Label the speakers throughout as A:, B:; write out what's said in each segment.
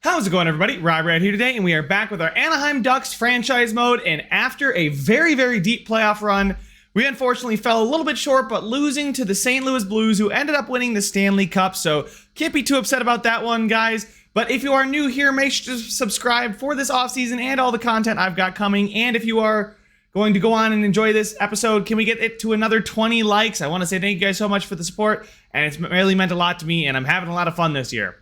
A: How's it going, everybody? Rob right here today, and we are back with our Anaheim Ducks franchise mode. And after a very, very deep playoff run, we unfortunately fell a little bit short, but losing to the St. Louis Blues, who ended up winning the Stanley Cup. So can't be too upset about that one, guys. But if you are new here, make sure to subscribe for this offseason and all the content I've got coming. And if you are going to go on and enjoy this episode, can we get it to another 20 likes? I want to say thank you guys so much for the support, and it's really meant a lot to me, and I'm having a lot of fun this year.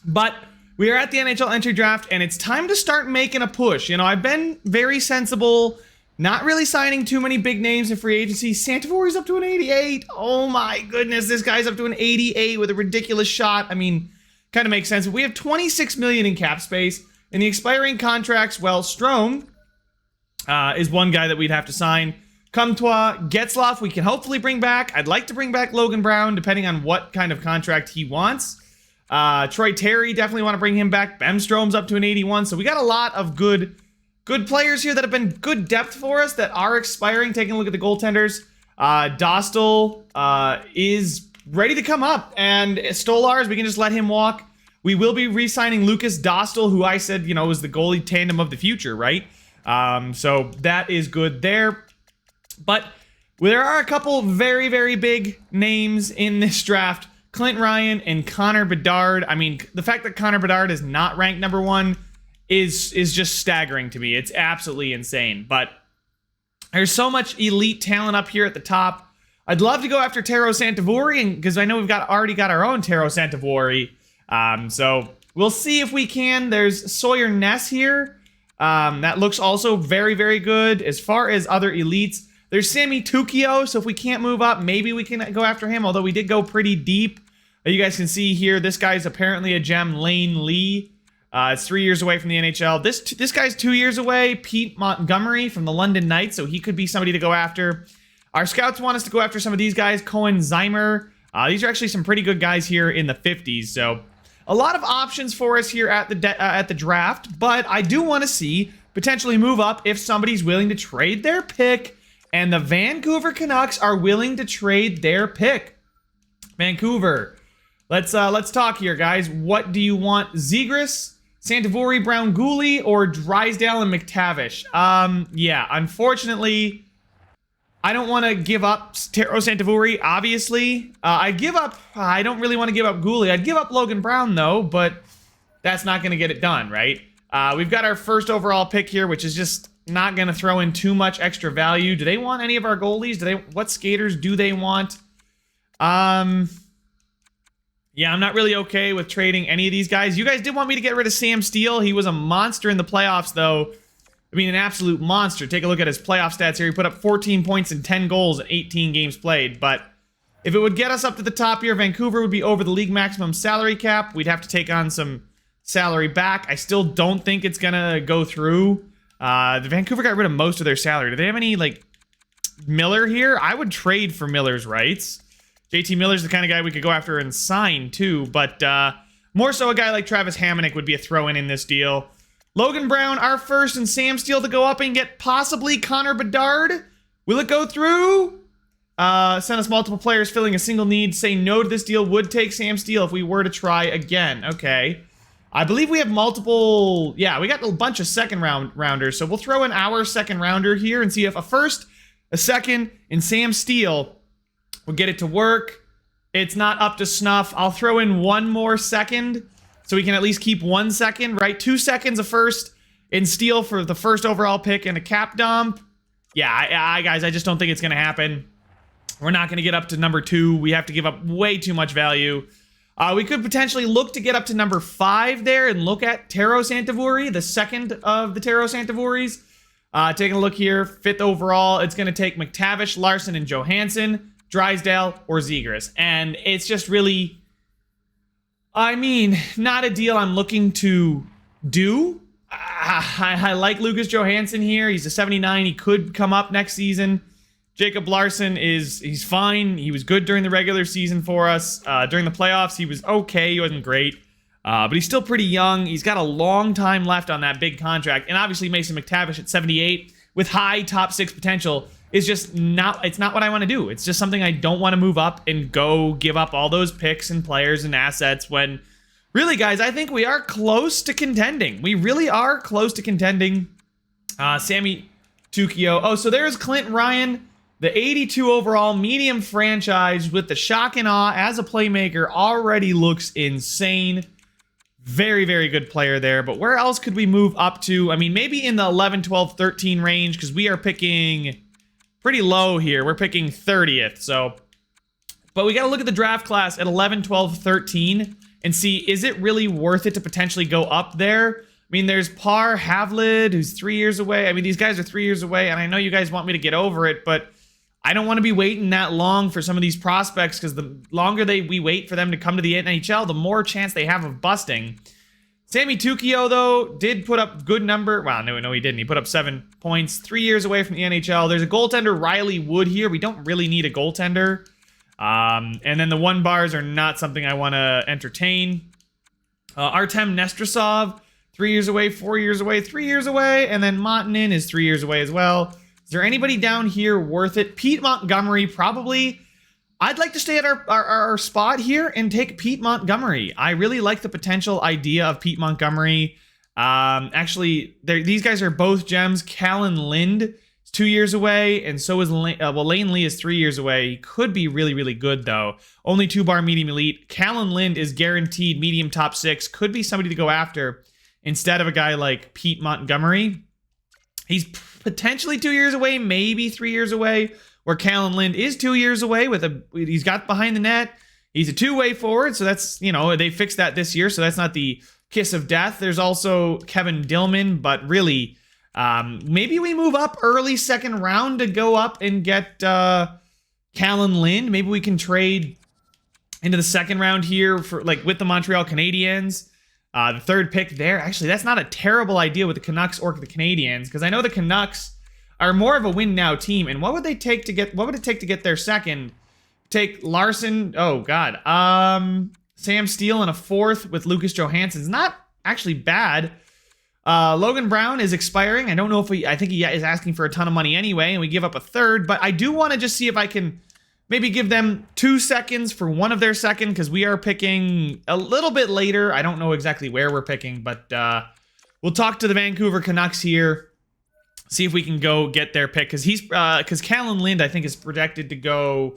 A: But we are at the Nhl Entry Draft, and it's time to start making a push. You know, I've been very sensible, not really signing too many big names in free agency. Santavori's up to an 88. Oh my goodness, this guy's up to an 88 with a ridiculous shot. I mean, kind of makes sense. We have $26 million in cap space, and the expiring contracts, well, Strome is one guy that we'd have to sign. Comtois, Getzlaf, we can hopefully bring back. I'd like to bring back Logan Brown, depending on what kind of contract he wants. Troy Terry, definitely want to bring him back. Bemstrom's up to an 81. So we got a lot of good players here that have been good depth for us that are expiring. Taking a look at the goaltenders. Dostal is ready to come up. And Stolars, we can just let him walk. We will be re-signing Lucas Dostal, who I said, you know, is the goalie tandem of the future, right? So that is good there. But there are a couple very, very big names in this draft. Clint Ryan and Connor Bedard. I mean, the fact that Connor Bedard is not ranked number one is just staggering to me. It's absolutely insane. But there's so much elite talent up here at the top. I'd love to go after Taro Santavori, because I know we've already got our own Taro Santavori. So we'll see if we can. There's Sawyer Ness here. That looks also very, very good. As far as other elites, there's Sammy Tukio. So if we can't move up, maybe we can go after him, although we did go pretty deep. You guys can see here, this guy's apparently a gem, Lane Lee. It's 3 years away from the NHL. This guy's 2 years away, Pete Montgomery from the London Knights, so he could be somebody to go after. Our scouts want us to go after some of these guys, Cohen Zeimer. These are actually some pretty good guys here in the 50s, so a lot of options for us here at the draft, but I do want to see potentially move up if somebody's willing to trade their pick, and the Vancouver Canucks are willing to trade their pick. Vancouver. Let's talk here, guys. What do you want? Zegras, Santavori, Brown Gooley, or Drysdale and McTavish? Yeah, unfortunately, I don't want to give up Taro Santavori, obviously. I don't really want to give up Gooley. I'd give up Logan Brown, though, but that's not going to get it done, right? We've got our first overall pick here, which is just not going to throw in too much extra value. Do they want any of our goalies? What skaters do they want? Yeah, I'm not really okay with trading any of these guys. You guys did want me to get rid of Sam Steele. He was a monster in the playoffs, though. I mean, an absolute monster. Take a look at his playoff stats here. He put up 14 points and 10 goals in 18 games played. But if it would get us up to the top here, Vancouver would be over the league maximum salary cap. We'd have to take on some salary back. I still don't think it's going to go through. The Vancouver got rid of most of their salary. Do they have any, like, Miller here? I would trade for Miller's rights. JT Miller's the kind of guy we could go after and sign, too. But more so a guy like Travis Hamonic would be a throw-in in this deal. Logan Brown, our first, and Sam Steele to go up and get possibly Connor Bedard. Will it go through? Send us multiple players filling a single need. Say no to this deal. Would take Sam Steele if we were to try again. Okay. I believe we have multiple... Yeah, we got a bunch of second-rounders. So we'll throw in our second-rounder here and see if a first, a second, and Sam Steele... We'll get it to work. It's not up to snuff. I'll throw in one more second so we can at least keep 1 second, right? 2 seconds of first and Steele for the first overall pick and a cap dump. Yeah, guys, I just don't think it's going to happen. We're not going to get up to number 2. We have to give up way too much value. We could potentially look to get up to number 5 there and look at Taro Santavori, the second of the Taro Santavoris. Taking a look here, 5th overall, it's going to take McTavish, Larson, and Johansson. Drysdale, or Zegras. And it's just really, I mean, not a deal I'm looking to do. I like Lucas Johansson here. He's a 79. He could come up next season. Jacob Larson he's fine. He was good during the regular season for us. During the playoffs, he was okay. He wasn't great. But he's still pretty young. He's got a long time left on that big contract. And obviously Mason McTavish at 78 with high top 6 potential is just not, it's not what I want to do. It's just something I don't want to move up and go give up all those picks and players and assets when really, guys, I think we are close to contending. We really are close to contending. Sammy Tukio. Oh, so there's Clint Ryan, the 82 overall medium franchise with the shock and awe as a playmaker. Already looks insane. Very, very good player there. But where else could we move up to? I mean, maybe in the 11, 12, 13 range, because we are picking pretty low here. We're picking 30th. So, but we got to look at the draft class at 11, 12, 13 and see, is it really worth it to potentially go up there? I mean, there's Par Havlid, who's 3 years away. I mean, these guys are 3 years away, and I know you guys want me to get over it, but I don't want to be waiting that long for some of these prospects, because the longer we wait for them to come to the NHL, the more chance they have of busting. Sammy Tukio, though, did put up good number. Well, no, he didn't. He put up 7 points, 3 years away from the NHL. There's a goaltender, Riley Wood, here. We don't really need a goaltender. And then the 1 bars are not something I want to entertain. Artem Nestresov, 3 years away, 4 years away, 3 years away. And then Montanen is 3 years away as well. Is there anybody down here worth it? Pete Montgomery, probably. I'd like to stay at our spot here and take Pete Montgomery. I really like the potential idea of Pete Montgomery. Actually, these guys are both gems. Callan Lind is 2 years away, and so is Lane Lee is 3 years away. He could be really, really good, though. Only 2-bar medium elite. Callan Lind is guaranteed medium top 6. Could be somebody to go after instead of a guy like Pete Montgomery. He's potentially 2 years away, maybe 3 years away, where Callan Lind is 2 years away he's got behind the net. He's a two-way forward, so that's, they fixed that this year, so that's not the kiss of death. There's also Kevin Dillman, but really, maybe we move up early second round to go up and get Callan Lind. Maybe we can trade into the second round here for with the Montreal Canadiens. The third pick there. Actually, that's not a terrible idea with the Canucks or the Canadiens, because I know the Canucks are more of a win now team. And what would it take to get their second? Take Larson. Oh God. Sam Steele in a fourth with Lucas Johansson's not actually bad. Logan Brown is expiring. I don't know if I think he is asking for a ton of money anyway, and we give up a third, but I do want to just see if I can maybe give them 2 seconds for one of their second, because we are picking a little bit later. I don't know exactly where we're picking, but we'll talk to the Vancouver Canucks here, see if we can go get their pick, because Callan Lind, I think, is projected to go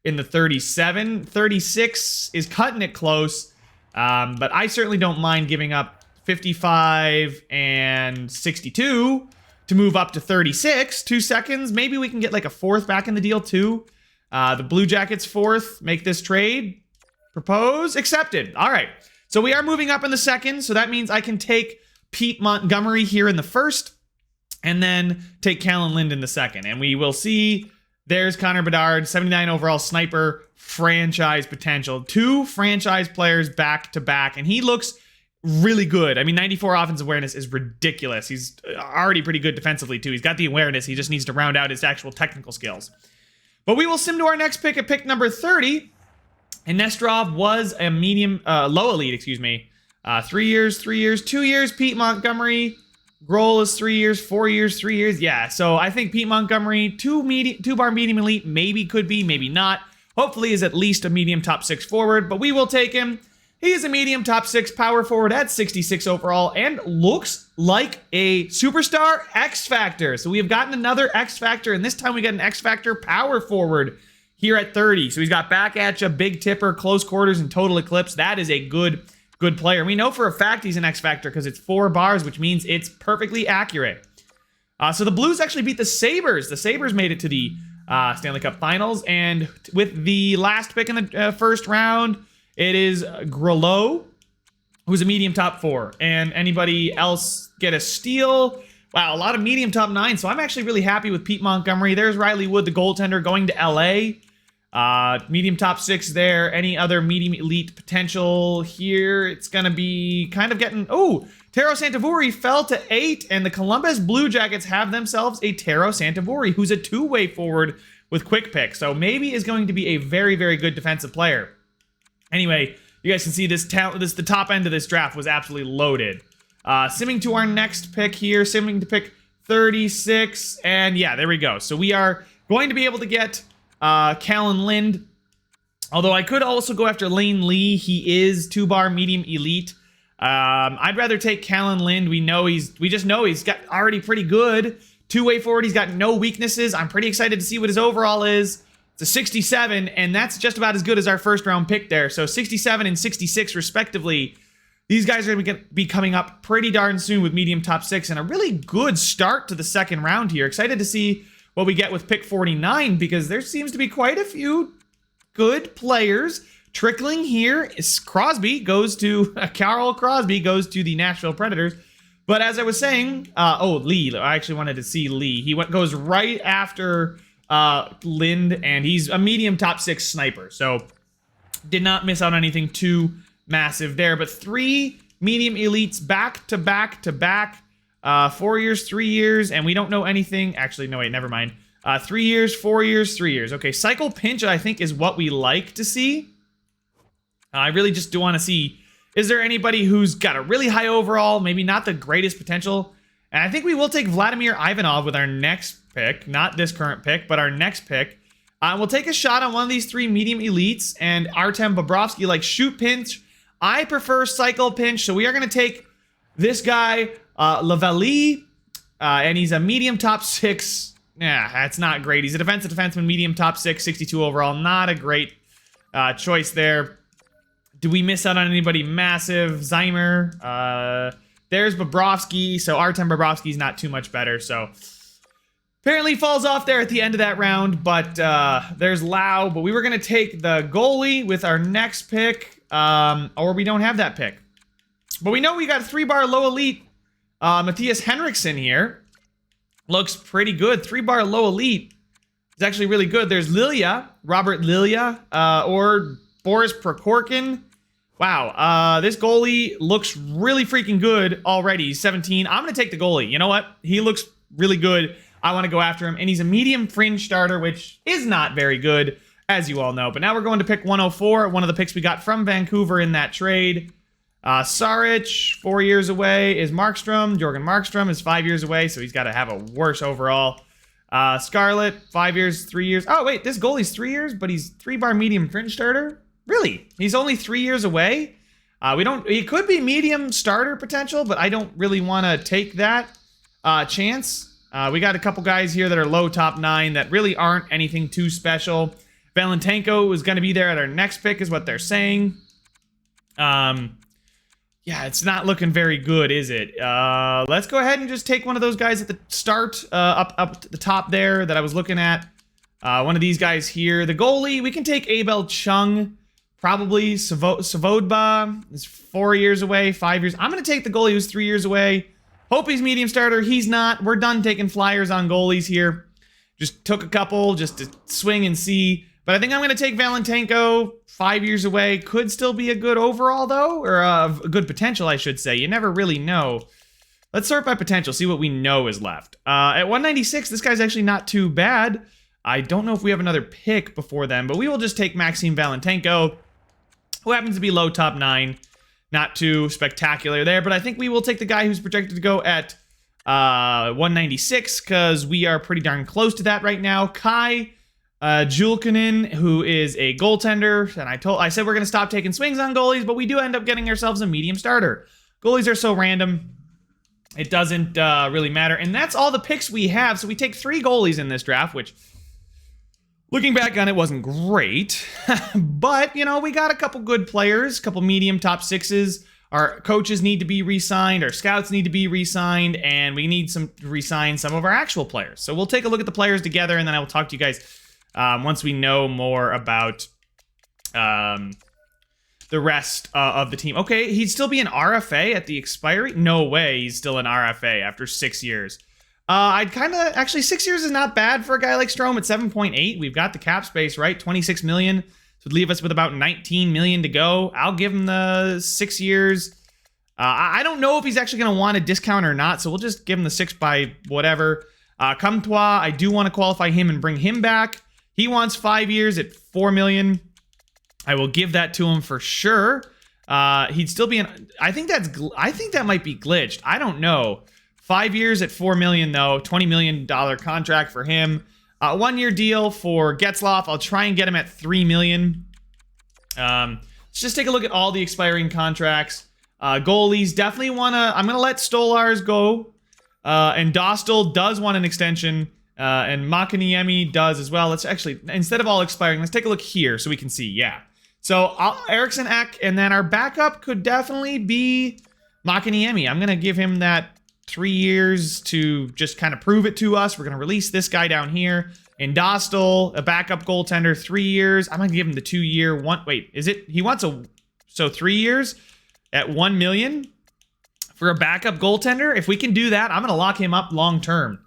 A: in the 37. 36 is cutting it close, but I certainly don't mind giving up 55 and 62 to move up to 36. 2 seconds. Maybe we can get a fourth back in the deal too. The Blue Jackets fourth. Make this trade. Propose. Accepted. All right. So we are moving up in the second. So that means I can take Pete Montgomery here in the first, and then take Callan Lind in the second. And we will see. There's Connor Bedard, 79 overall sniper, franchise potential. 2 franchise players back to back, and he looks really good. I mean, 94 offensive awareness is ridiculous. He's already pretty good defensively, too. He's got the awareness. He just needs to round out his actual technical skills. But we will sim to our next pick at pick number 30. And Nesterov was a low elite, 3 years, 2 years. Pete Montgomery. Grohl is 3 years, 4 years, 3 years. Yeah, so I think Pete Montgomery, 2-bar medium elite, maybe could be, maybe not. Hopefully is at least a medium top 6 forward, but we will take him. He is a medium top 6 power forward at 66 overall and looks like a superstar X Factor. So we have gotten another X Factor, and this time we get an X Factor power forward here at 30. So he's got back at you, big tipper, close quarters, and total eclipse. That is a good player. We know for a fact he's an X Factor because it's 4 bars, which means it's perfectly accurate. So the Blues actually beat the Sabres. The Sabres made it to the Stanley Cup Finals, and with the last pick in the first round, it is Grelot, who's a medium top 4. And anybody else get a steal? Wow, a lot of medium top 9. So I'm actually really happy with Pete Montgomery. There's Riley Wood, the goaltender, going to LA. Medium top 6 there. Any other medium elite potential here? It's going to be kind of getting... Oh, Taro Santavori fell to 8, and the Columbus Blue Jackets have themselves a Taro Santavori, who's a 2-way forward with quick pick. So maybe is going to be a very, very good defensive player. Anyway, you guys can see the top end of this draft was absolutely loaded. Simming to our next pick here, simming to pick 36, and yeah, there we go. So we are going to be able to get Callan Lind Although I could also go after Lane Lee. He is 2-bar medium elite. I'd rather take Callan Lind. We just know he's got already pretty good two-way forward. He's got no weaknesses. I'm pretty excited to see what his overall is. It's a 67, and that's just about as good as our first-round pick there. So 67 and 66, respectively. These guys are going to be coming up pretty darn soon with medium top 6, and a really good start to the second round here. Excited to see what we get with pick 49, because there seems to be quite a few good players trickling here. Crosby goes to Carl Crosby goes to the Nashville Predators. But as I was saying, Lee. I actually wanted to see Lee. He goes right after Lind, and he's a medium top 6 sniper. So did not miss out on anything too massive there. But 3 medium elites back to back to back. 4 years, 3 years, and we don't know anything. Actually, no, wait, never mind. 3 years, 4 years, 3 years. Okay, cycle pinch, I think, is what we like to see. I really just do want to see, is there anybody who's got a really high overall, maybe not the greatest potential? And I think we will take Vladimir Ivanov with our next pick, not this current pick, but our next pick. We'll take a shot on one of these 3 medium elites, and Artem Bobrovsky, like shoot pinch. I prefer cycle pinch, so we are going to take this guy, Lavalley, and he's a medium top 6. Yeah, that's not great. He's a defensive defenseman, medium top 6, 62 overall. Not a great choice there. Do we miss out on anybody massive? Zeimer. There's Bobrovsky. So Artem Bobrovsky's not too much better. So apparently falls off there at the end of that round. But there's Lau. But we were going to take the goalie with our next pick. Or we don't have that pick. But we know we got a 3-bar low elite. Matthias Henriksen here. Looks pretty good. 3-bar low elite. It's actually really good. There's Lilia. Robert Lilia. Or Boris Prokhorkin. Wow, this goalie looks really freaking good already. He's 17. I'm going to take the goalie. You know what? He looks really good. I want to go after him. And he's a medium fringe starter, which is not very good, as you all know. But now we're going to pick 104, one of the picks we got from Vancouver in that trade. Saric, 4 years away, is Markstrom. Jorgen Markstrom is 5 years away, so he's got to have a worse overall. Scarlett, 5 years, 3 years. Oh, wait, this goalie's 3 years, but he's 3-bar medium fringe starter? Really? He's only 3 years away? He could be medium starter potential, but I don't really want to take that chance. We got a couple guys here that are low top 9 that really aren't anything too special. Valentenko is going to be there at our next pick, is what they're saying. Yeah, it's not looking very good, is it? Let's go ahead and just take one of those guys at the start, up at the top there that I was looking at. One of these guys here. The goalie, we can take Abel Chung. Probably Savodba is 4 years away, 5 years. I'm going to take the goalie who's 3 years away. Hope he's medium starter. He's not. We're done taking flyers on goalies here. Just took a couple just to swing and see. But I think I'm going to take Valentenko, 5 years away. Could still be a good overall, though. Or a good potential, I should say. You never really know. Let's sort by potential, see what we know is left. At 196, this guy's actually not too bad. I don't know if we have another pick before then, but we will just take Maxim Valentenko, who happens to be low top 9. Not too spectacular there, but I think we will take the guy who's projected to go at 196, because we are pretty darn close to that right now. Kai Julkinen, who is a goaltender, and I said we're going to stop taking swings on goalies, but we do end up getting ourselves a medium starter. Goalies are so random, it doesn't really matter, and that's all the picks we have, so we take 3 goalies in this draft, which, looking back on it, wasn't great, but, you know, we got a couple good players, a couple medium top 6s. Our coaches need to be re-signed, our scouts need to be re-signed, and we need to re-sign some of our actual players. So we'll take a look at the players together, and then I will talk to you guys once we know more about the rest of the team. Okay, he'd still be an RFA at the expiry? No way he's still an RFA after 6 years. I'd kind of, actually 6 years is not bad for a guy like Strome at 7.8. We've got the cap space, right? 26 million. So would leave us with about 19 million to go. I'll give him the 6 years. I don't know if he's actually going to want a discount or not, so we'll just give him the 6 by whatever. Comtois, I do want to qualify him and bring him back. He wants 5 years at 4 million. I will give that to him for sure. He'd still be an, I think that might be glitched. I don't know. 5 years at 4 million though, $20 million contract for him. 1 year deal for Getzlaf. I'll try and get him at 3 million. Let's just take a look at all the expiring contracts. Goalies definitely want to... I'm going to let Stolars go. And Dostal does want an extension. And Makaniemi does as well. Let's actually, instead of all expiring, let's take a look here so we can see. Yeah. So Eriksson Ek, and then our backup could definitely be Makaniemi. I'm going to give him that 3 years to just kind of prove it to us. We're going to release this guy down here. And Dostal, a backup goaltender, 3 years. I'm going to give him the 2 year one. Wait, is it? He wants so 3 years at $1 million for a backup goaltender. If we can do that, I'm going to lock him up long term.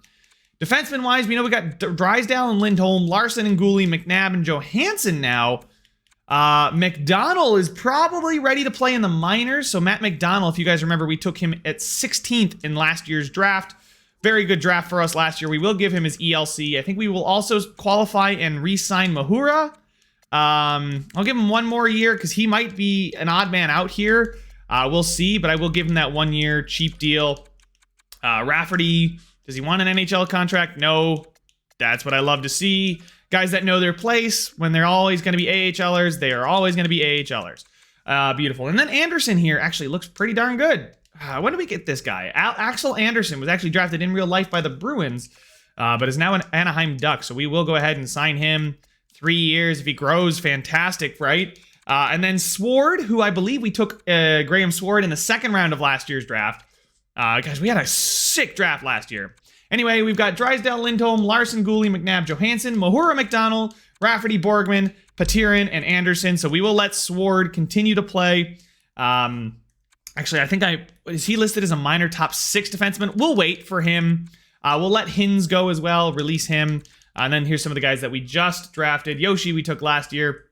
A: Defenseman wise, we know we got Drysdale and Lindholm, Larson and Gooley, McNabb and Johansson now. Mcdonald is probably ready to play in the minors. So Matt Mcdonald, if you guys remember, we took him at 16th in last year's draft. Very good draft for us last year. We will give him his ELC. I think we will also qualify and re-sign Mahura. I'll give him one more year because he might be an odd man out here. We'll see, but I will give him that 1 year cheap deal. Rafferty, does he want an NHL contract? No. That's what I love to see. Guys that know their place, when they're always going to be AHLers, they are always going to be AHLers. Beautiful. And then Anderson here actually looks pretty darn good. When did we get this guy? Axel Anderson was actually drafted in real life by the Bruins, but is now an Anaheim Ducks. So we will go ahead and sign him 3 years. If he grows, fantastic, right? And then Sword, who I believe we took Graham Sword in the second round of last year's draft. Guys, we had a sick draft last year. Anyway, we've got Drysdale, Lindholm, Larson, Gooley, McNabb, Johansson, Mahura, McDonald, Rafferty, Borgman, Patirin, and Anderson. So we will let Sword continue to play. Actually, I think is he listed as a minor top 6 defenseman? We'll wait for him. We'll let Hins go as well, release him. And then here's some of the guys that we just drafted. Yoshi, we took last year.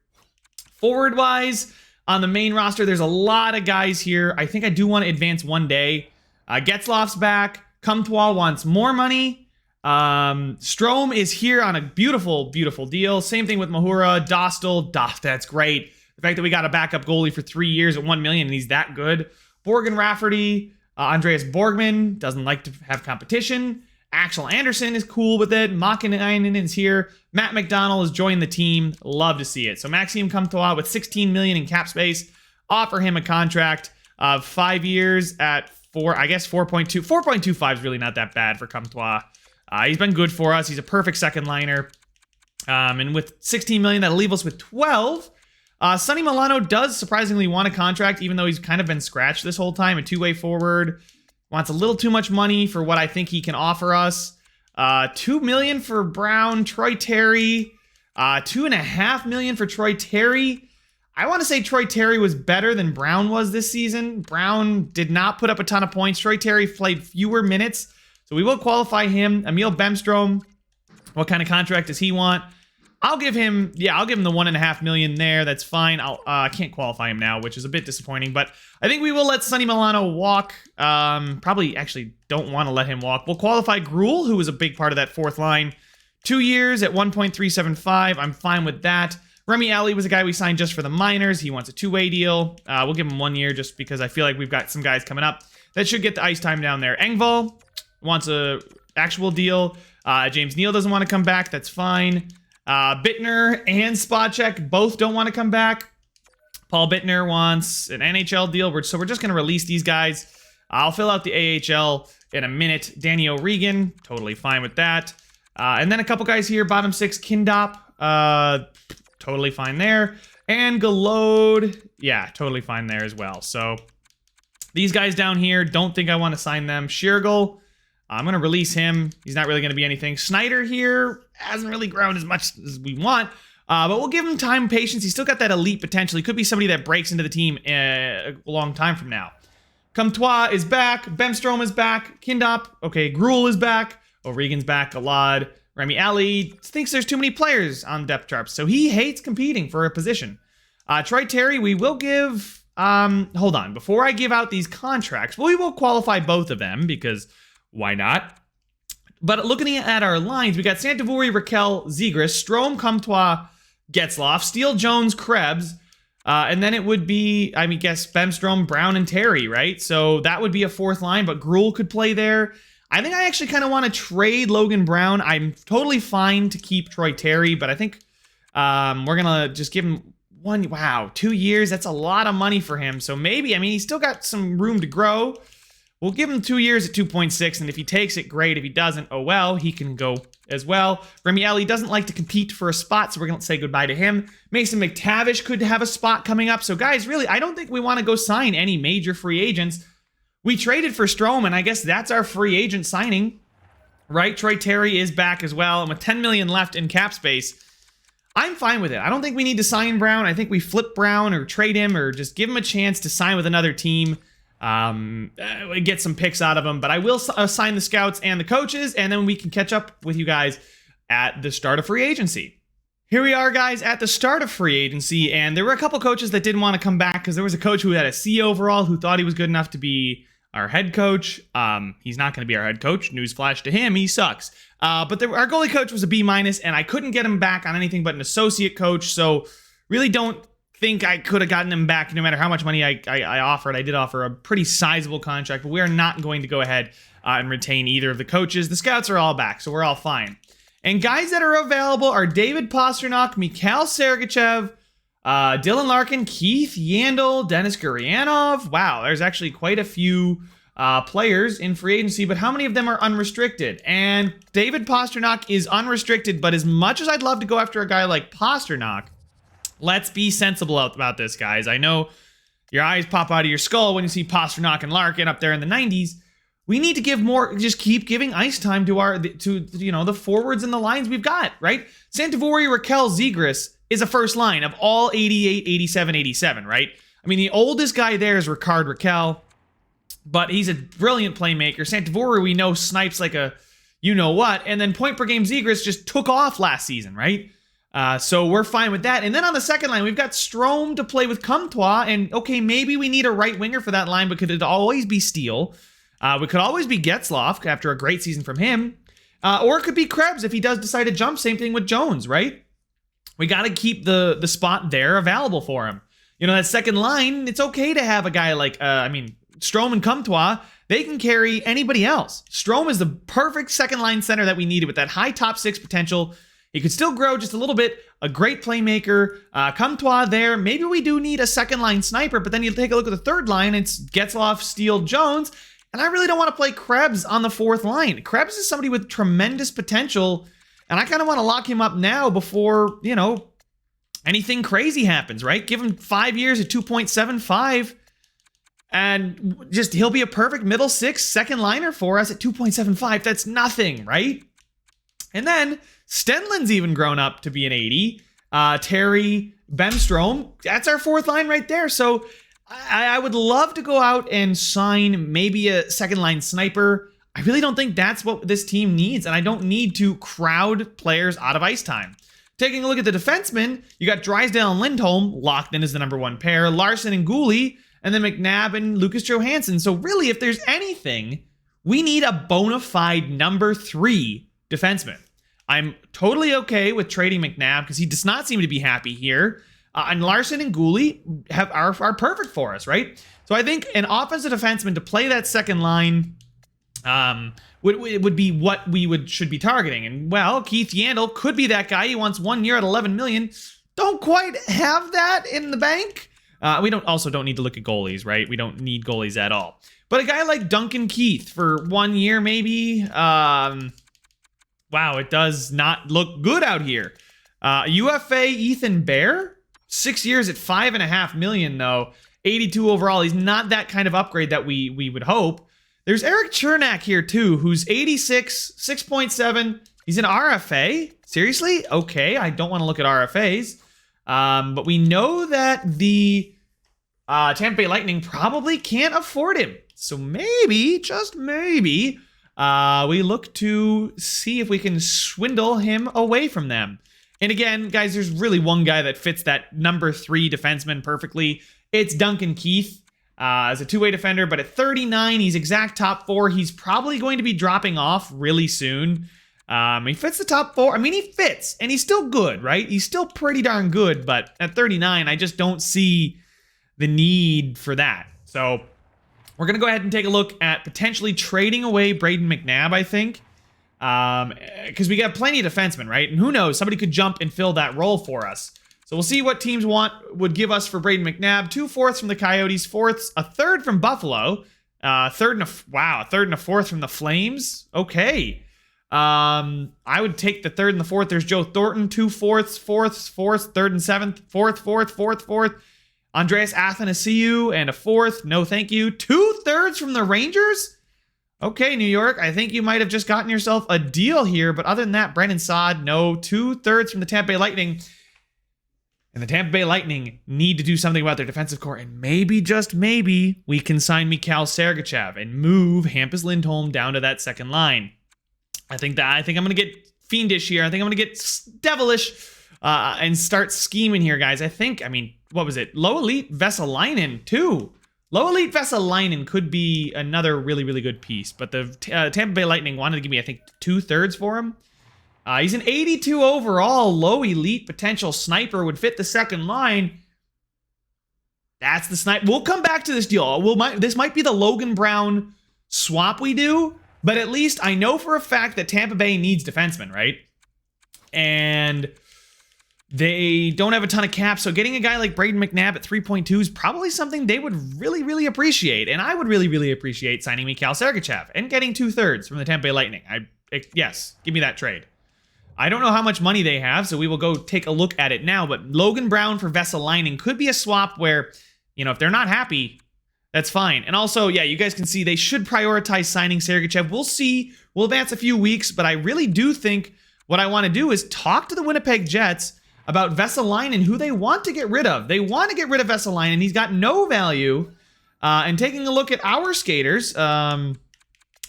A: Forward-wise, on the main roster, there's a lot of guys here. I think I do want to advance one day. Getzloff's back. Comtois wants more money. Strome is here on a beautiful, beautiful deal. Same thing with Mahura, Dostal. That's great. The fact that we got a backup goalie for 3 years at $1 million and he's that good. Borgen Rafferty, Andreas Borgman doesn't like to have competition. Axel Anderson is cool with it. Makanainen is here. Matt McDonald has joined the team. Love to see it. So Maxime Comtois with $16 million in cap space. Offer him a contract of 5 years at 4.2. 4.25 is really not that bad for Comtois. He's been good for us. He's a perfect second liner. And with $16 million, that'll leave us with 12. Sonny Milano does surprisingly want a contract, even though he's kind of been scratched this whole time. A two-way forward. Wants a little too much money for what I think he can offer us. $2 million for Brown. Troy Terry. $2.5 million for Troy Terry. I want to say Troy Terry was better than Brown was this season. Brown did not put up a ton of points. Troy Terry played fewer minutes. So we will qualify him. Emil Bemstrom. What kind of contract does he want? I'll give him the $1.5 million there. That's fine. I can't qualify him now, which is a bit disappointing. But I think we will let Sonny Milano walk. Probably actually don't want to let him walk. We'll qualify Gruel, who was a big part of that fourth line. 2 years at 1.375. I'm fine with that. Remy Alley was a guy we signed just for the minors. He wants a two-way deal. We'll give him 1 year just because I feel like we've got some guys coming up that should get the ice time down there. Engvall wants a actual deal. James Neal doesn't want to come back. That's fine. Bittner and Spacek both don't want to come back. Paul Bittner wants an NHL deal. So we're just going to release these guys. I'll fill out the AHL in a minute. Danny O'Regan, totally fine with that. And then a couple guys here. Bottom 6, Kindop. Totally fine there. And Galode, yeah, totally fine there as well. So these guys down here, don't think I want to sign them. Shirgle, I'm going to release him. He's not really going to be anything. Snyder here hasn't really grown as much as we want, but we'll give him time and patience. He's still got that elite potential. He could be somebody that breaks into the team a long time from now. Comtois is back. Bemstrom is back. Kindop, okay, Gruel is back. O'Regan's back. Galad. Remy Alley thinks there's too many players on depth charts, so he hates competing for a position. Troy Terry, we will give... hold on. Before I give out these contracts, we will qualify both of them, because why not? But looking at our lines, we got Santavuri, Raquel, Zegras, Strome, Comtois, Getzloff, Steele, Jones, Krebs, and then it would be, I mean, guess Bemstrom, Brown, and Terry, right? So that would be a fourth line, but Gruel could play there. I think I actually kind of want to trade Logan Brown. I'm totally fine to keep Troy Terry, but I think we're going to just give him Wow, 2 years. That's a lot of money for him. So maybe, I mean, he's still got some room to grow. We'll give him 2 years at 2.6, and if he takes it, great. If he doesn't, oh well, he can go as well. Remieli doesn't like to compete for a spot, so we're going to say goodbye to him. Mason McTavish could have a spot coming up. So guys, really, I don't think we want to go sign any major free agents. We traded for Strome, and I guess that's our free agent signing, right? Troy Terry is back as well, and with 10 million left in cap space, I'm fine with it. I don't think we need to sign Brown. I think we flip Brown or trade him or just give him a chance to sign with another team. Get some picks out of him, but I will assign the scouts and the coaches, and then we can catch up with you guys at the start of free agency. Here we are, guys, at the start of free agency, and there were a couple coaches that didn't want to come back because there was a coach who had a C overall who thought he was good enough to be our head coach. He's not going to be our head coach. Newsflash to him, he sucks. But our goalie coach was a B-, and I couldn't get him back on anything but an associate coach, so really don't think I could have gotten him back no matter how much money I offered. I did offer a pretty sizable contract, but we are not going to go ahead and retain either of the coaches. The scouts are all back, so we're all fine. And guys that are available are David Pastrnak, Mikhail Cericachev, Dylan Larkin, Keith Yandel, Denis Gurianov. Wow, there's actually quite a few players in free agency, but how many of them are unrestricted? And David Pastrnak is unrestricted, but as much as I'd love to go after a guy like Pastrnak, let's be sensible about this, guys. I know your eyes pop out of your skull when you see Pastrnak and Larkin up there in the 90s. We need to give more, just keep giving ice time to the forwards and the lines we've got, right? Santavori, Raquel, Zegras is a first line of all 88, 87, 87, right? I mean, the oldest guy there is Ricard Raquel, but he's a brilliant playmaker. Santavori, we know, snipes like a you-know-what, and then point per game Zegras just took off last season, right? So we're fine with that. And then on the second line, we've got Strome to play with Comtois. And okay, maybe we need a right winger for that line, but could it always be Steele? We could always be Getzlaf after a great season from him. Or it could be Krebs if he does decide to jump. Same thing with Jones, right? We got to keep the spot there available for him. You know, that second line, it's okay to have a guy like, Strome and Comtois. They can carry anybody else. Strome is the perfect second line center that we needed with that high top six potential. He could still grow just a little bit. A great playmaker. Comtois there. Maybe we do need a second line sniper, but then you take a look at the third line. It's Getzlaf, Steele, Jones. And I really don't want to play Krebs on the fourth line. Krebs is somebody with tremendous potential. And I kind of want to lock him up now before, anything crazy happens, right? Give him 5 years at 2.75. And just he'll be a perfect middle six second liner for us at 2.75. That's nothing, right? And then Stenlin's even grown up to be an 80. Terry, Bemstrom, that's our fourth line right there. So I would love to go out and sign maybe a second line sniper. I really don't think that's what this team needs, and I don't need to crowd players out of ice time. Taking a look at the defensemen, you got Drysdale and Lindholm locked in as the number one pair, Larson and Gooley, and then McNabb and Lucas Johansson. So really, if there's anything, we need a bona fide number 3 defenseman. I'm totally okay with trading McNabb because he does not seem to be happy here. And Larson and Gooley are perfect for us, right? So I think an offensive defenseman to play that second line would be what we should be targeting. And, well, Keith Yandel could be that guy. He wants 1 year at $11 million. Don't quite have that in the bank. We don't need to look at goalies, right? We don't need goalies at all. But a guy like Duncan Keith for 1 year maybe, wow, it does not look good out here. UFA Ethan Bear, 6 years at $5.5 million though, 82 overall. He's not that kind of upgrade that we would hope. There's Eric Chernak here too, who's 86, 6.7. He's an RFA. Seriously? Okay, I don't want to look at RFAs. But we know that the Tampa Bay Lightning probably can't afford him. So maybe, just maybe, we look to see if we can swindle him away from them. And again, guys, there's really one guy that fits that number 3 defenseman perfectly. It's Duncan Keith as a two-way defender, but at 39, he's exact top 4. He's probably going to be dropping off really soon. He fits the top 4. I mean, he fits, and he's still good, right? He's still pretty darn good, but at 39, I just don't see the need for that. So we're going to go ahead and take a look at potentially trading away Braden McNabb, I think. Because we got plenty of defensemen, right? And who knows, somebody could jump and fill that role for us. So we'll see what teams would give us for Braden McNabb. 2 fourths from the Coyotes, fourths, a third from Buffalo, a third and a fourth from the Flames. Okay. I would take the third and the fourth. There's Joe Thornton, 2 fourths, third and seventh, fourth. Andreas Athanasiou and a fourth. No, thank you. 2 thirds from the Rangers. Okay, New York, I think you might have just gotten yourself a deal here. But other than that, Brendan Saad, no. 2 thirds from the Tampa Bay Lightning. And the Tampa Bay Lightning need to do something about their defensive core. And maybe, just maybe, we can sign Mikhail Cericachev and move Hampus Lindholm down to that second line. I think I'm going to get fiendish here. I think I'm going to get devilish and start scheming here, guys. What was it? Low Elite Vesalainen, too. Low Elite Vesalainen could be another really, really good piece. But the Tampa Bay Lightning wanted to give me, I think, 2 thirds for him. He's an 82 overall, low elite potential sniper, would fit the second line. That's the sniper. We'll come back to this deal. This might be the Logan Brown swap we do, but at least I know for a fact that Tampa Bay needs defensemen, right? And they don't have a ton of cap, so getting a guy like Braden McNabb at 3.2 is probably something they would really, really appreciate. And I would really, really appreciate signing Mikhail Sergachev and getting 2 thirds from the Tampa Bay Lightning. Yes, give me that trade. I don't know how much money they have, so we will go take a look at it now. But Logan Brown for Vesalainen could be a swap where, if they're not happy, that's fine. And also, yeah, you guys can see they should prioritize signing Sergachev. We'll see. We'll advance a few weeks, but I really do think what I want to do is talk to the Winnipeg Jets about Vesalainen, who they want to get rid of. They want to get rid of Vesalainen. He's got no value. And taking a look at our skaters,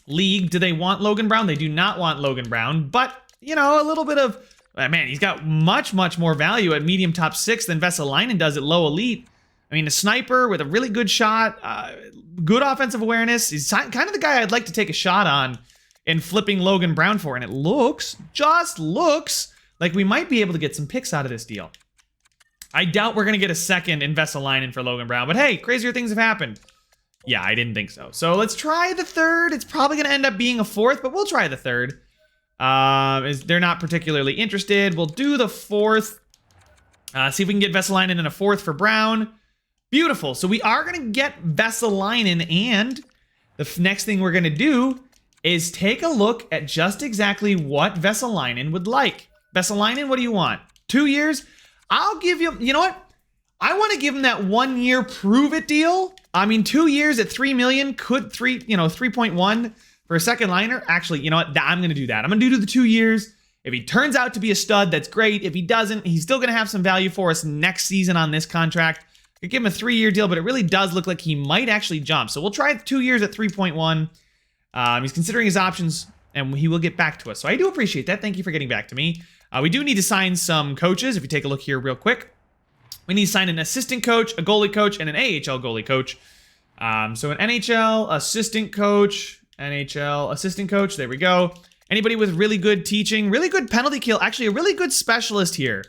A: league, do they want Logan Brown? They do not want Logan Brown, but a little bit of, man, he's got much, much more value at medium top 6 than Vesalainen does at low elite. A sniper with a really good shot, good offensive awareness. He's kind of the guy I'd like to take a shot on in flipping Logan Brown for. And it just looks like we might be able to get some picks out of this deal. I doubt we're going to get a second in Vesalainen for Logan Brown, but hey, crazier things have happened. Yeah, I didn't think so. So let's try the third. It's probably going to end up being a fourth, but we'll try the third. They're not particularly interested. We'll do the fourth. See if we can get Vesalainen and a fourth for Brown. Beautiful. So we are going to get Vesalainen, and the next thing we're going to do is take a look at just exactly what Vesalainen would like. Vesalainen, what do you want? 2 years? I'll give you, you know what? I want to give him that 1 year prove it deal. 2 years at $3 million, 3.1 for a second liner. Actually, you know what? I'm going to do that. I'm going to do the 2 years. If he turns out to be a stud, that's great. If he doesn't, he's still going to have some value for us next season on this contract. I could give him a 3-year deal, but it really does look like he might actually jump. So we'll try 2 years at 3.1. He's considering his options, and he will get back to us. So I do appreciate that. Thank you for getting back to me. We do need to sign some coaches. If you take a look here real quick, we need to sign an assistant coach, a goalie coach, and an AHL goalie coach. So an NHL assistant coach, there we go. Anybody with really good teaching, really good penalty kill, actually a really good specialist here.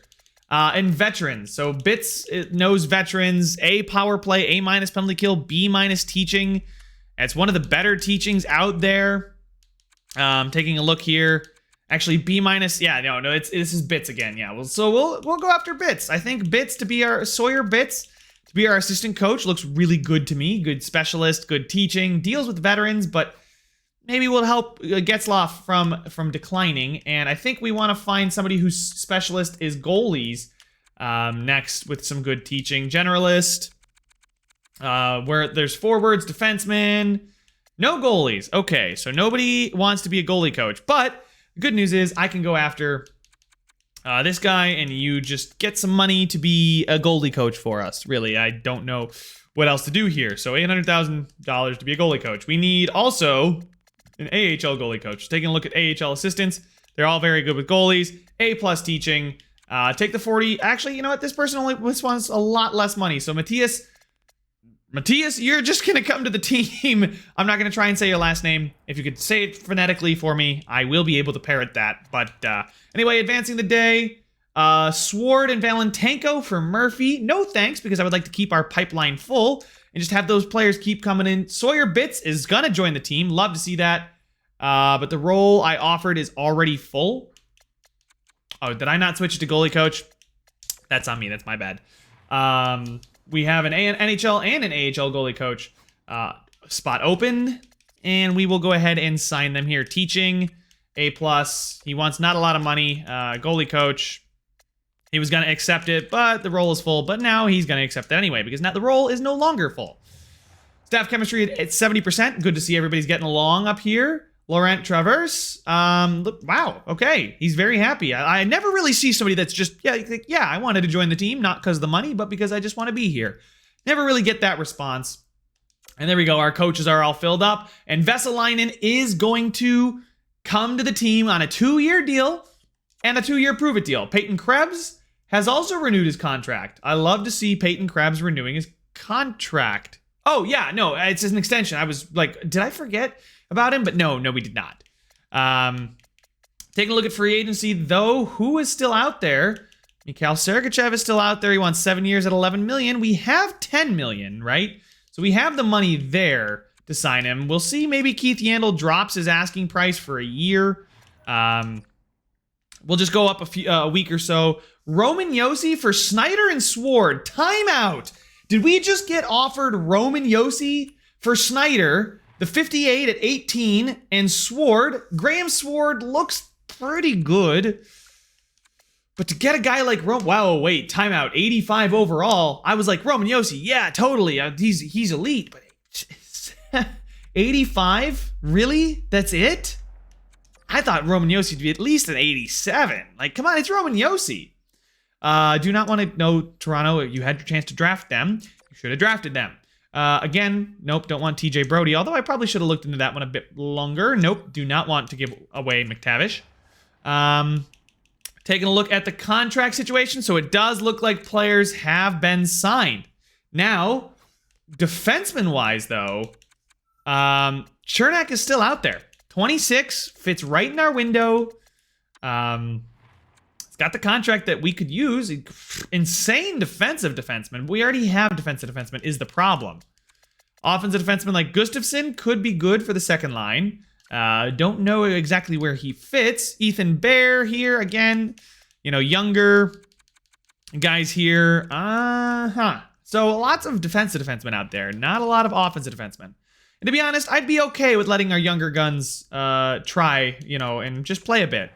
A: And veterans. So Bits knows veterans, A power play, A- penalty kill, B- teaching. It's one of the better teachings out there. Taking a look here. Actually, B-, yeah, no, this is Bits again. Yeah, we'll go after Bits. I think Bits to be our assistant coach looks really good to me. Good specialist, good teaching, deals with veterans, but maybe will help Getzlaf from declining. And I think we want to find somebody whose specialist is goalies next with some good teaching. Generalist, where there's forwards, defensemen, no goalies. Okay, so nobody wants to be a goalie coach, but the good news is I can go after this guy, and you just get some money to be a goalie coach for us. Really, I don't know what else to do here. So $800,000 to be a goalie coach. We need also an AHL goalie coach. Taking a look at AHL assistants, they're all very good with goalies. A+ teaching. Take the 40. Actually, you know what? This wants a lot less money. So Matthias, you're just going to come to the team. I'm not going to try and say your last name. If you could say it phonetically for me, I will be able to parrot that. But anyway, advancing the day. Sword and Valentenko for Murphy. No thanks, because I would like to keep our pipeline full and just have those players keep coming in. Sawyer Bits is going to join the team. Love to see that. But the role I offered is already full. Oh, did I not switch it to goalie coach? That's on me. That's my bad. We have an NHL and an AHL goalie coach spot open, and we will go ahead and sign them here. Teaching, A+. He wants not a lot of money. Goalie coach, he was going to accept it, but the role is full. But now he's going to accept it anyway because now the role is no longer full. Staff chemistry at 70%. Good to see everybody's getting along up here. Laurent Traverse. Look, wow. Okay. He's very happy. I never really see somebody that's just, yeah, I wanted to join the team, not because of the money, but because I just want to be here. Never really get that response. And there we go. Our coaches are all filled up. And Vesalainen is going to come to the team on a 2-year deal and a 2-year prove-it deal. Peyton Krebs has also renewed his contract. I love to see Peyton Krebs renewing his contract. Oh, yeah, no, it's an extension. I was like, did I forget about him? But no, we did not. Taking a look at free agency, though, who is still out there? Mikhail Cericachev is still out there. He wants 7 years at $11 million. We have $10 million, right? So we have the money there to sign him. We'll see. Maybe Keith Yandle drops his asking price for a year. We'll just go up a week or so. Roman Josi for Snyder and Sword. Timeout. Did we just get offered Roman Josi for Snyder, the 58 at 18, and Sword? Graham Sword looks pretty good. But to get a guy like wow, wait, timeout, 85 overall. I was like, Roman Josi, yeah, totally. He's elite, but 85? Really? That's it? I thought Roman Josi would be at least an 87. Like, come on, it's Roman Josi. Do not want to know, Toronto, you had your chance to draft them. You should have drafted them. Again, nope, don't want TJ Brody, although I probably should have looked into that one a bit longer. Nope, do not want to give away McTavish. Taking a look at the contract situation, so it does look like players have been signed. Now, defenseman-wise, though, Chernak is still out there. 26, fits right in our window. It's got the contract that we could use. Insane defensive defenseman. We already have defensive defenseman is the problem. Offensive defenseman like Gustafsson could be good for the second line. Don't know exactly where he fits. Ethan Bear here again. You know, younger guys here. So lots of defensive defensemen out there. Not a lot of offensive defensemen. And to be honest, I'd be okay with letting our younger guns try, and just play a bit.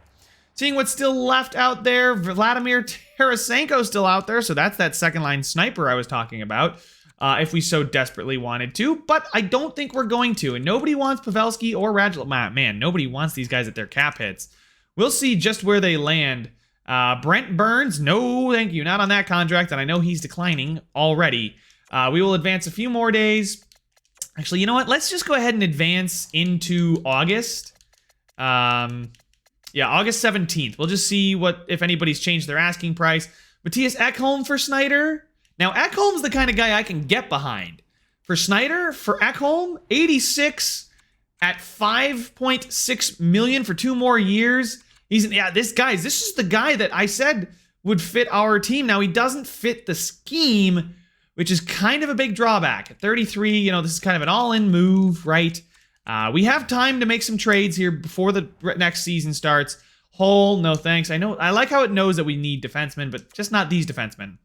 A: Seeing what's still left out there, Vladimir Tarasenko's still out there, so that's that second line sniper I was talking about, if we so desperately wanted to, but I don't think we're going to, and nobody wants Pavelski or Radulov. Man, nobody wants these guys at their cap hits. We'll see just where they land. Brent Burns, no thank you, not on that contract, and I know he's declining already. We will advance a few more days. Actually, you know what? Let's just go ahead and advance into August. Yeah, August 17th. We'll just see if anybody's changed their asking price. Matthias Ekholm for Snyder. Now, Ekholm's the kind of guy I can get behind. For Snyder, for Ekholm, 86 at $5.6 million for 2 more years. This is the guy that I said would fit our team. Now, he doesn't fit the scheme, which is kind of a big drawback. At 33, this is kind of an all-in move, right? We have time to make some trades here before the next season starts. Hull, no thanks. I like how it knows that we need defensemen, but just not these defensemen.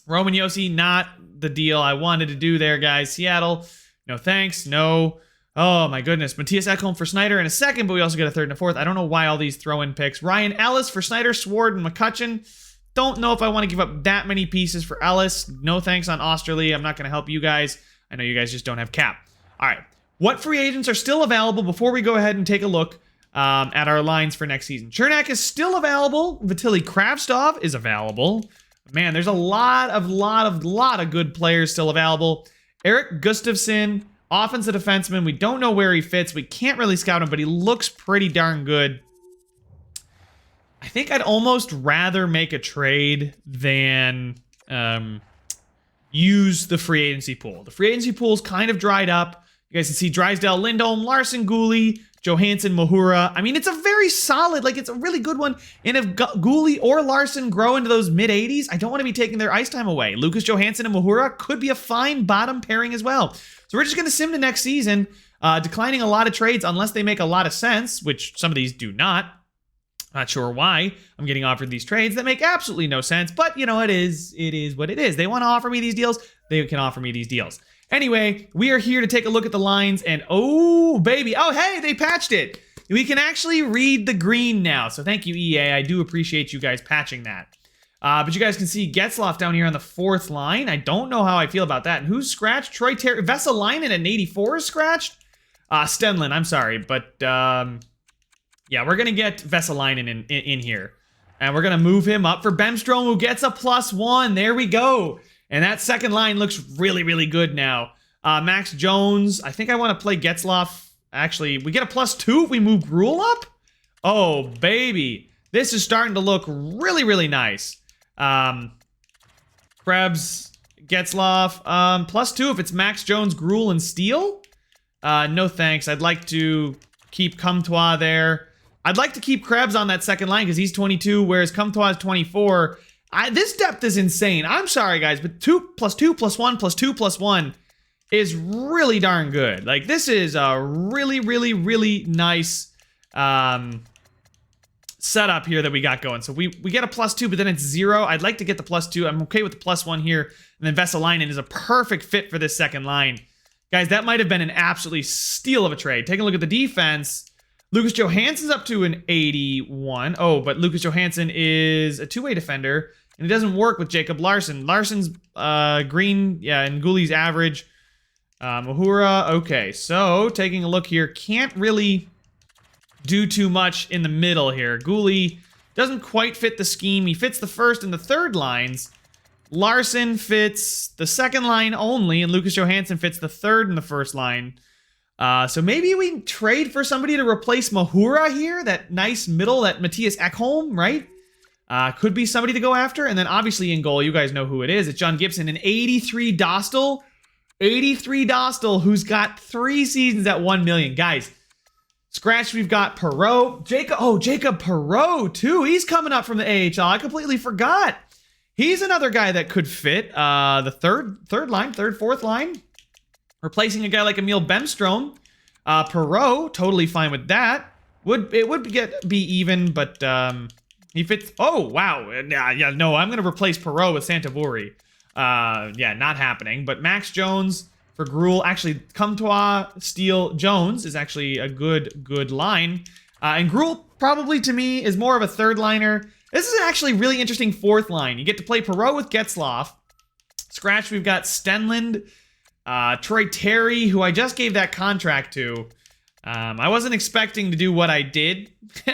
A: Roman Josi, not the deal I wanted to do there, guys. Seattle, no thanks. No. Oh, my goodness. Matthias Ekholm for Snyder in a second, but we also get a third and a fourth. I don't know why all these throw-in picks. Ryan Ellis for Snyder, Sword, and McCutcheon. Don't know if I want to give up that many pieces for Ellis. No thanks on Osterley. I'm not going to help you guys. I know you guys just don't have cap. All right. What free agents are still available before we go ahead and take a look at our lines for next season? Chernak is still available. Vitaly Kravtsov is available. Man, there's a lot of good players still available. Eric Gustafsson, offensive defenseman. We don't know where he fits. We can't really scout him, but he looks pretty darn good. I think I'd almost rather make a trade than use the free agency pool. The free agency pool's kind of dried up. You guys can see Drysdale, Lindholm, Larson, Gooley, Johansson, Mahura. I mean, it's a very solid, it's a really good one. And if Gooley or Larson grow into those mid-80s, I don't want to be taking their ice time away. Lucas Johansson and Mahura could be a fine bottom pairing as well. So we're just going to sim to next season, declining a lot of trades unless they make a lot of sense, which some of these do not. Not sure why I'm getting offered these trades that make absolutely no sense, but you know, it is what it is. They want to offer me these deals, they can offer me these deals. Anyway, we are here to take a look at the lines, and oh baby, oh hey, they patched it. We can actually read the green now, so thank you EA, I do appreciate you guys patching that. But you guys can see Getzlaf down here on the 4th line. I don't know how I feel about that. And who's scratched? Troy Terry, Vesalainen at an 84 is scratched? Stenlin, I'm sorry, but yeah, we're gonna get Vesalainen in here. And we're gonna move him up for Bemstrom, who gets a +1. There we go. And that second line looks really, really good now. Max Jones, I think I want to play Getzlaf. Actually, we get a +2 if we move Gruel up? Oh, baby. This is starting to look really, really nice. Krebs, Getzlaf, +2 if it's Max Jones, Gruel, and Steele. No thanks. I'd like to keep Comtois there. I'd like to keep Krebs on that second line because he's 22, whereas Comtois is 24. This depth is insane. I'm sorry, guys, but 2 + 2 + 1 + 2 + 1 is really darn good. Like, this is a really, really, really nice setup here that we got going. So we get a +2, but then it's 0. I'd like to get the +2. I'm okay with the +1 here. And then Vesalainen is a perfect fit for this second line. Guys, that might have been an absolutely steal of a trade. Take a look at the defense. Lucas Johansson's up to an 81. Oh, but Lucas Johansson is a two-way defender, and it doesn't work with Jacob Larson. Larson's green, yeah, and Guli's average. Mahura, okay. So, taking a look here, can't really do too much in the middle here. Guli doesn't quite fit the scheme. He fits the first and the third lines. Larson fits the second line only, and Lucas Johansson fits the third and the first line. So maybe we trade for somebody to replace Mahura here, that nice middle, that Matthias Ekholm, right? Could be somebody to go after. And then obviously in goal, you guys know who it is. It's John Gibson, an 83 Dostal. 83 Dostal, who's got 3 seasons at 1 million. Guys, scratch, we've got Perreault. Jacob Perreault, too. He's coming up from the AHL. I completely forgot. He's another guy that could fit the third, fourth line. Replacing a guy like Emil Bemstrom. Perreault, totally fine with that. It would be even, but he fits. Oh, wow. Yeah, no, I'm going to replace Perreault with Santaburi. Yeah, not happening. But Max Jones for Gruel. Actually, Comtois, Steele, Jones is actually a good line. And Gruel, probably to me, is more of a third liner. This is actually really interesting fourth line. You get to play Perreault with Getzlaf. Scratch, we've got Stenlund. Troy Terry, who I just gave that contract to. I wasn't expecting to do what I did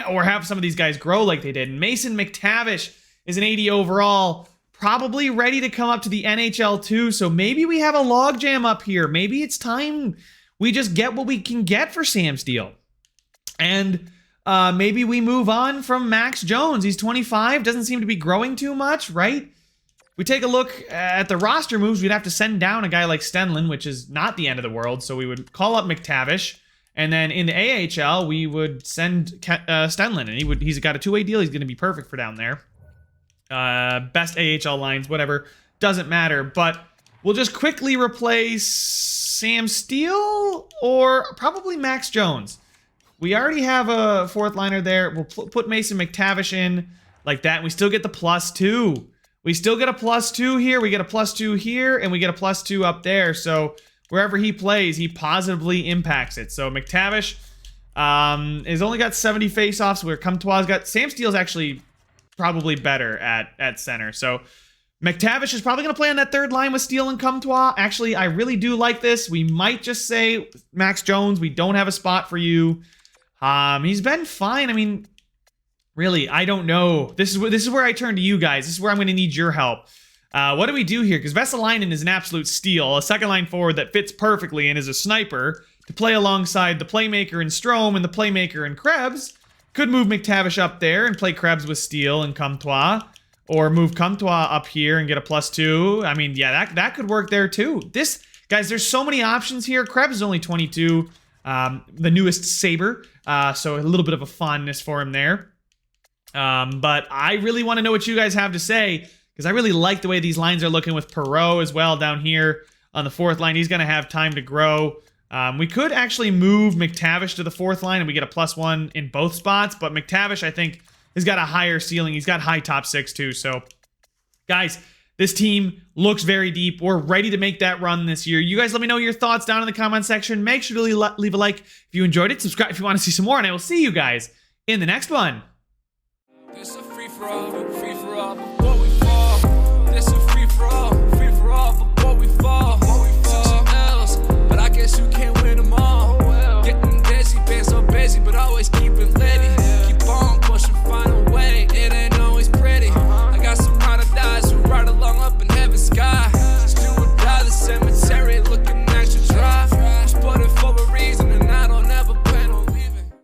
A: or have some of these guys grow like they did. Mason McTavish is an 80 overall, probably ready to come up to the NHL too. So maybe we have a logjam up here. Maybe it's time we just get what we can get for Sam Steele. And maybe we move on from Max Jones. He's 25, doesn't seem to be growing too much, right? We take a look at the roster moves, we'd have to send down a guy like Stenlund, which is not the end of the world. So we would call up McTavish, and then in the AHL, we would send Stenlund, and he's got a two-way deal. He's going to be perfect for down there. Best AHL lines, whatever, doesn't matter. But we'll just quickly replace Sam Steele or probably Max Jones. We already have a fourth liner there. We'll put Mason McTavish in like that, and we still get the +2. We still get a +2 here, we get a +2 here, and we get a +2 up there. So wherever he plays, he positively impacts it. So McTavish has only got 70 faceoffs, where Comtois got... Sam Steele's actually probably better at center. So McTavish is probably going to play on that third line with Steele and Comtois. Actually, I really do like this. We might just say, Max Jones, we don't have a spot for you. He's been fine. I mean... Really, I don't know. This is where I turn to you guys. This is where I'm going to need your help. What do we do here? Because Vesalainen is an absolute steal. A second-line forward that fits perfectly and is a sniper to play alongside the playmaker in Strome and the playmaker in Krebs. Could move McTavish up there and play Krebs with Steele and Comtois. Or move Comtois up here and get a +2. I mean, yeah, that could work there too. Guys, there's so many options here. Krebs is only 22. The newest Saber. So a little bit of a fondness for him there. But I really want to know what you guys have to say, because I really like the way these lines are looking with Perreault as well down here on the fourth line. He's going to have time to grow. We could actually move McTavish to the fourth line and we get a +1 in both spots, but McTavish, I think, has got a higher ceiling. He's got high top six too. So, guys, this team looks very deep. We're ready to make that run this year. You guys let me know your thoughts down in the comment section. Make sure to leave a like if you enjoyed it. Subscribe if you want to see some more. And I will see you guys in the next one.
B: It's a free for all, free for all.